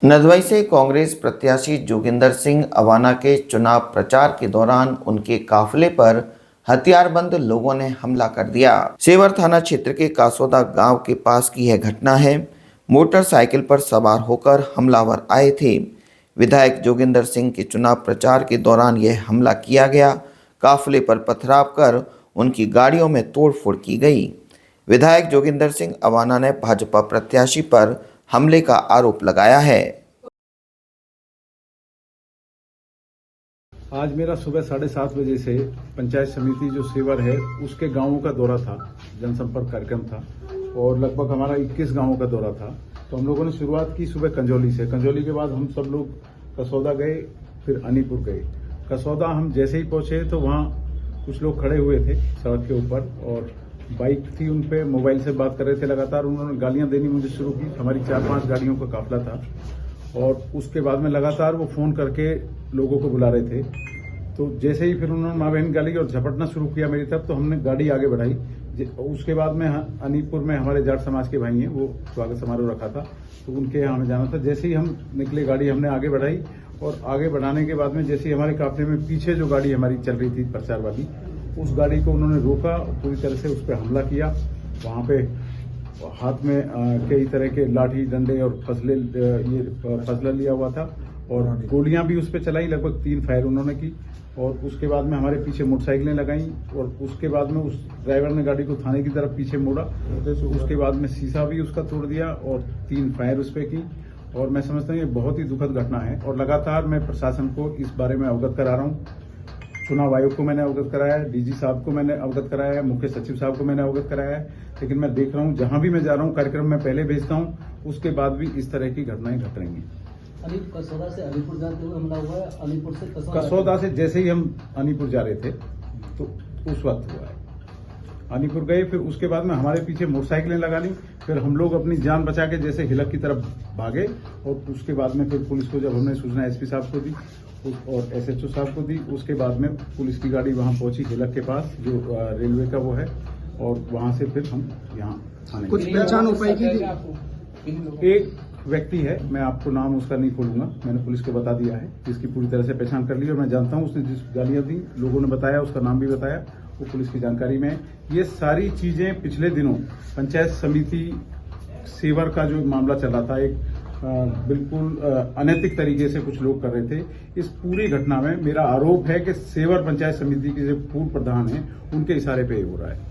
नदवाई से कांग्रेस प्रत्याशी जोगिंदर सिंह अवाना के चुनाव प्रचार के दौरान उनके काफिले पर हथियारबंद लोगों ने हमला कर दिया। सेवर थाना क्षेत्र के कासोदा गांव के पास की यह घटना है। मोटरसाइकिल पर सवार होकर हमलावर आए थे। विधायक जोगिंदर सिंह के चुनाव प्रचार के दौरान यह हमला किया गया। काफिले पर पथराव कर उनकी गाड़ियों में तोड़फोड़ की गई। विधायक जोगिंदर सिंह अवाना ने भाजपा प्रत्याशी पर हमले का आरोप लगाया है। आज मेरा सुबह 7:30 बजे से पंचायत समिति जो सेवर है उसके गांवों का दौरा था, जनसंपर्क कार्यक्रम था और लगभग हमारा 21 गांवों का दौरा था। तो हम लोगों ने शुरुआत की सुबह कंजौली से। कंजौली के बाद हम सब लोग कसौदा गए, फिर अनीपुर गए। कसौदा हम जैसे ही पहुंचे तो वहां कुछ लोग खड़े हुए थे सड़क के ऊपर और बाइक थी, उन पे मोबाइल से बात कर रहे थे। लगातार उन्होंने गालियां देनी मुझे शुरू की। हमारी 4-5 गाड़ियों का काफिला था और उसके बाद में लगातार वो फोन करके लोगों को बुला रहे थे। तो जैसे ही फिर उन्होंने माँ बहन गाली और झपटना शुरू किया मेरी तरफ, तो हमने गाड़ी आगे बढ़ाई। उसके बाद में अनीपुर में हमारे जाट समाज के भाई हैं, वो स्वागत समारोह रखा था, तो उनके यहाँ हमें जाना था। जैसे ही हम निकले गाड़ी हमने आगे बढ़ाई और आगे बढ़ाने के बाद में जैसे ही हमारे काफिले में पीछे जो गाड़ी हमारी चल रही थी प्रचार वाली, उस गाड़ी को उन्होंने रोका, पूरी तरह से उस पर हमला किया। वहां पे हाथ में कई तरह के लाठी डंडे और फसला लिया हुआ था और गोलियां भी उस पर चलाई। लगभग 3 फायर उन्होंने की और उसके बाद में हमारे पीछे मोटरसाइकिलें लगाई और उसके बाद में उस ड्राइवर ने गाड़ी को थाने की तरफ पीछे मोड़ा। तो उसके बाद में शीशा भी उसका तोड़ दिया और 3 फायर उस पर की। और मैं समझता हूँ ये बहुत ही दुखद घटना है और लगातार मैं प्रशासन को इस बारे में अवगत करा रहा हूँ। चुनाव आयोग को मैंने अवगत कराया है, डीजी साहब को मैंने अवगत कराया है, मुख्य सचिव साहब को मैंने अवगत कराया है। लेकिन मैं देख रहा हूँ जहां भी मैं जा रहा हूँ कार्यक्रम में पहले भेजता हूँ, उसके बाद भी इस तरह की घटनाएं घट रही हैं। कसौदा से अलीपुर जाते हुए हमला हुआ है, अलीपुर से कसौदा से जैसे ही हम अलीपुर जा रहे थे तो उस वक्त हुआ है। अलीपुर गए, फिर उसके बाद में हमारे पीछे मोटरसाइकिलें लगा ली। फिर हम लोग अपनी जान बचा के जैसे हिलक की तरफ भागे और उसके बाद में फिर पुलिस को जब हमने सूचना एसपी साहब को दी और एसएचओ साहब को दी, उसके बाद में पुलिस की गाड़ी वहां पहुंची हिलक के पास जो रेलवे का वो है, और वहां से फिर हम यहाँ आने। कुछ पहचान हो पाएगी? एक व्यक्ति है, मैं आपको नाम उसका नहीं खोलूंगा, मैंने पुलिस को बता दिया है, जिसकी पूरी तरह से पहचान कर ली और मैं जानता हूं उसने जिस गालियां दी, लोगों ने बताया, उसका नाम भी बताया, वो पुलिस की जानकारी में है। ये सारी चीजें पिछले दिनों पंचायत समिति सेवर का जो मामला चला था, एक बिल्कुल अनैतिक तरीके से कुछ लोग कर रहे थे। इस पूरी घटना में मेरा आरोप है कि सेवर पंचायत समिति के जो पूर्व प्रधान हैं उनके इशारे पे हो रहा है।